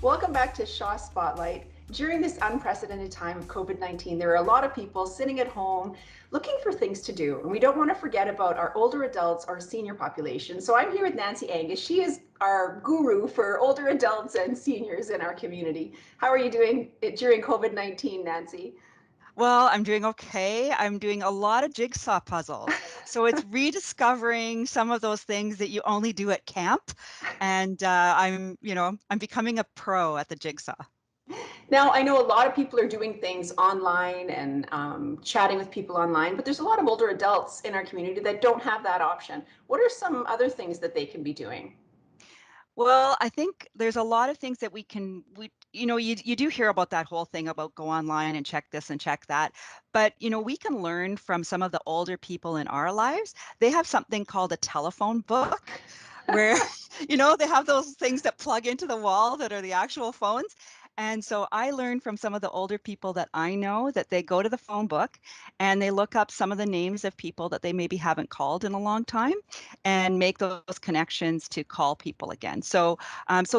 Welcome back to Shaw Spotlight. During this unprecedented time of COVID-19, there are a lot of people sitting at home looking for things to do. And we don't want to forget about our older adults, our senior population. So I'm here with Nancy Angus. She is our guru for older adults and seniors in our community. How are you doing during COVID-19, Nancy? Well, I'm doing okay. I'm doing a lot of jigsaw puzzles. So it's rediscovering some of those things that you only do at camp. And I'm becoming a pro at the jigsaw. Now, I know a lot of people are doing things online and chatting with people online, but there's a lot of older adults in our community that don't have that option. What are some other things that they can be doing? Well, I think there's a lot of things that you do hear about that whole thing about go online and check this and check that. But, we can learn from some of the older people in our lives. They have something called a telephone book where, they have those things that plug into the wall that are the actual phones. And so I learned from some of the older people that I know that they go to the phone book and they look up some of the names of people that they maybe haven't called in a long time and make those connections to call people again. So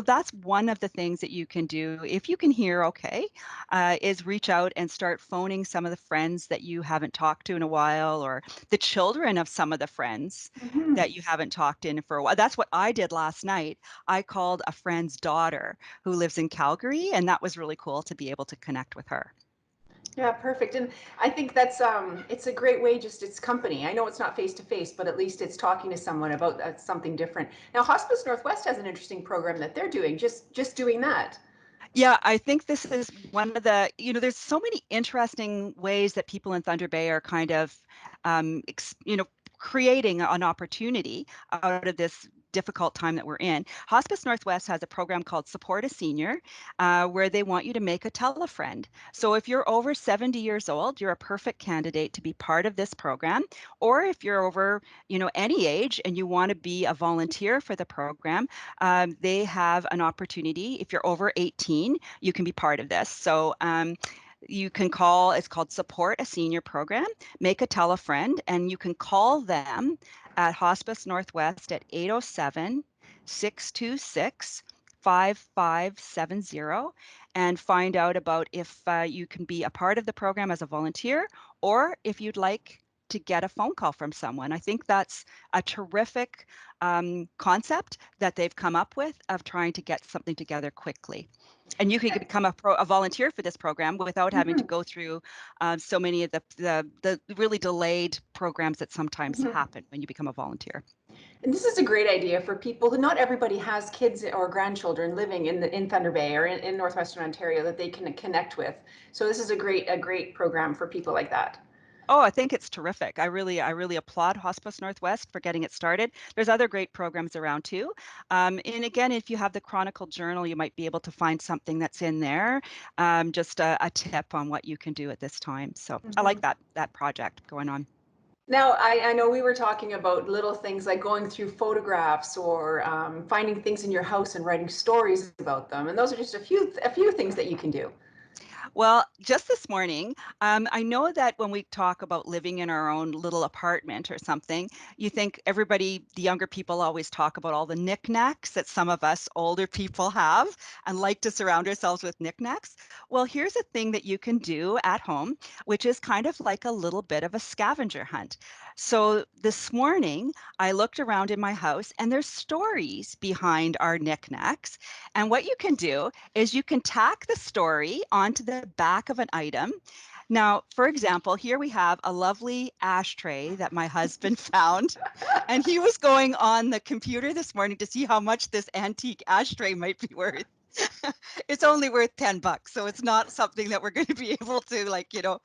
that's one of the things that you can do if you can hear okay, is reach out and start phoning some of the friends that you haven't talked to in a while, or the children of some of the friends Mhm. that you haven't talked in for a while. That's what I did last night. I called a friend's daughter who lives in Calgary, and that was really cool to be able to connect with her. Yeah, perfect. And I think that's it's a great way. Just it's company. I know it's not face to face, but at least it's talking to someone about something different. Now, Hospice Northwest has an interesting program that they're doing. Just doing that. Yeah, I think this is one of there's so many interesting ways that people in Thunder Bay are kind of, creating an opportunity out of this difficult time that we're in. Hospice Northwest has a program called Support a Senior, where they want you to make a tele-friend. So if you're over 70 years old, you're a perfect candidate to be part of this program. Or if you're over, any age and you want to be a volunteer for the program, they have an opportunity. If you're over 18, you can be part of this. So you can call, it's called Support a Senior Program, make a tele-friend, and you can call them at Hospice Northwest at 807 626 5570 and find out about if you can be a part of the program as a volunteer or if you'd like to get a phone call from someone. I think that's a terrific concept that they've come up with of trying to get something together quickly. And you can become a volunteer for this program without having to Mhm. go through so many of the really delayed programs that sometimes Mhm. happen when you become a volunteer. And this is a great idea for people who not everybody has kids or grandchildren living in Thunder Bay or in northwestern Ontario that they can connect with. So this is a great program for people like that. Oh, I think it's terrific. I really applaud Hospice Northwest for getting it started. There's other great programs around too. And again, if you have the Chronicle Journal, you might be able to find something that's in there, just a tip on what you can do at this time. So I like Mhm. that project going on. Now, I know we were talking about little things like going through photographs or finding things in your house and writing stories about them, and those are just a few things that you can do. Well, just this morning, I know that when we talk about living in our own little apartment or something, you think everybody, the younger people always talk about all the knickknacks that some of us older people have and like to surround ourselves with knickknacks. Well, here's a thing that you can do at home, which is kind of like a little bit of a scavenger hunt. So this morning, I looked around in my house and there's stories behind our knickknacks. And what you can do is you can tack the story onto the back of an item. Now, for example, here we have a lovely ashtray that my husband found, and he was going on the computer this morning to see how much this antique ashtray might be worth. It's only worth $10, so it's not something that we're going to be able to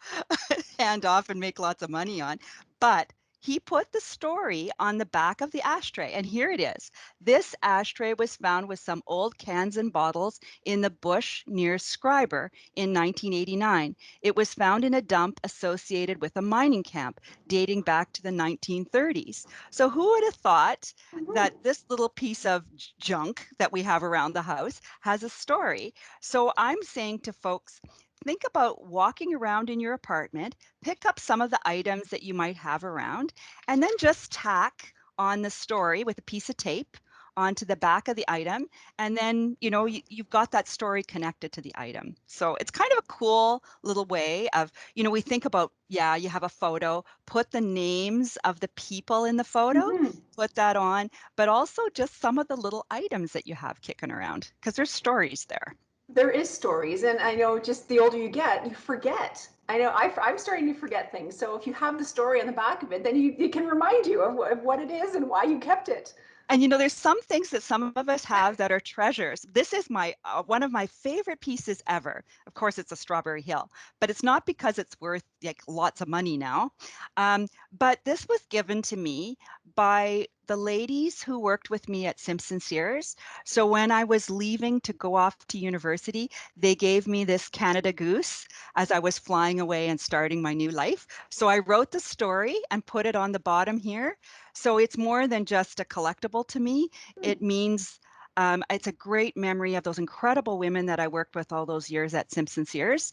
hand off and make lots of money on. But he put the story on the back of the ashtray, and here it is. This ashtray was found with some old cans and bottles in the bush near Scriber in 1989. It was found in a dump associated with a mining camp dating back to the 1930s. So who would have thought that Mhm. this little piece of junk that we have around the house has a story? So I'm saying to folks, think about walking around in your apartment, pick up some of the items that you might have around, and then just tack on the story with a piece of tape onto the back of the item. And then, you've got that story connected to the item. So it's kind of a cool little way of, we think about, yeah, you have a photo, put the names of the people in the photo, Hmm. put that on, but also just some of the little items that you have kicking around because there's stories there. There is stories, and I know just the older you get, you forget. I know I'm starting to forget things. So if you have the story on the back of it, then it can remind you of what it is and why you kept it. And there's some things that some of us have that are treasures. This is my one of my favorite pieces ever. Of course, it's a Strawberry Hill, but it's not because it's worth like lots of money now. But this was given to me by the ladies who worked with me at Simpson Sears. So when I was leaving to go off to university, they gave me this Canada Goose as I was flying away and starting my new life. So I wrote the story and put it on the bottom here. So it's more than just a collectible to me. It means it's a great memory of those incredible women that I worked with all those years at Simpson Sears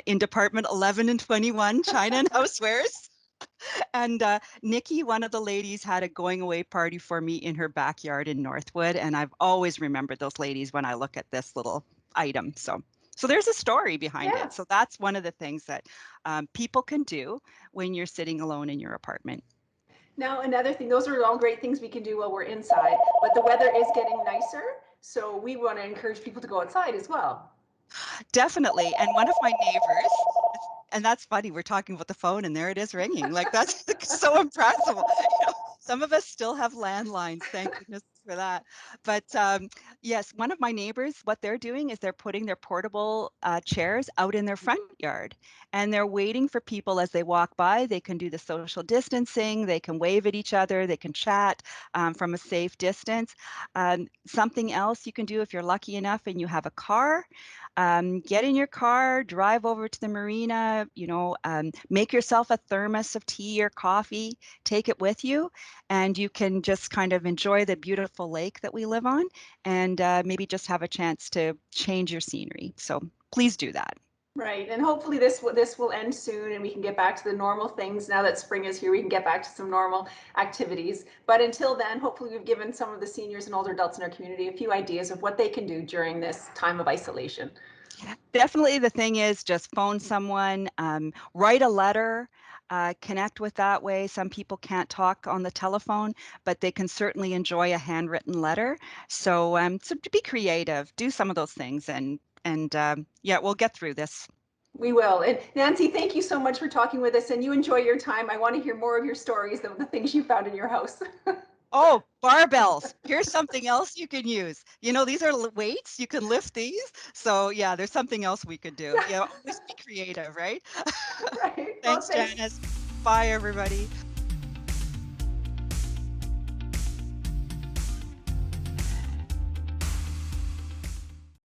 in Department 11 and 21, China and Housewares. And Nikki, one of the ladies, had a going away party for me in her backyard in Northwood. And I've always remembered those ladies when I look at this little item. So there's a story behind Yeah. it. So that's one of the things that people can do when you're sitting alone in your apartment. Now, another thing, those are all great things we can do while we're inside, but the weather is getting nicer. So we want to encourage people to go outside as well. Definitely. And one of my neighbors, and that's funny, we're talking about the phone and there it is ringing. Like that's so impressive. Some of us still have landlines, thank goodness for that. But yes, one of my neighbors, what they're doing is they're putting their portable chairs out in their front yard and they're waiting for people as they walk by. They can do the social distancing, they can wave at each other, they can chat from a safe distance. Something else you can do if you're lucky enough and you have a car, get in your car, drive over to the marina, make yourself a thermos of tea or coffee, take it with you, and you can just kind of enjoy the beautiful lake that we live on and maybe just have a chance to change your scenery. So please do that. Right, and hopefully this will end soon, and we can get back to the normal things. Now that spring is here, we can get back to some normal activities. But until then, hopefully we've given some of the seniors and older adults in our community a few ideas of what they can do during this time of isolation. Definitely the thing is just phone someone, write a letter, connect with that way. Some people can't talk on the telephone, but they can certainly enjoy a handwritten letter. So to be creative, do some of those things, and yeah, we'll get through this. We will. And Nancy, thank you so much for talking with us, and you enjoy your time. I want to hear more of your stories of the things you found in your house. Oh, barbells. Here's something else you can use. These are weights. You can lift these. So yeah, there's something else we could do. Always be creative, right? Right. Well, Thanks, thanks. Janice. Bye, everybody.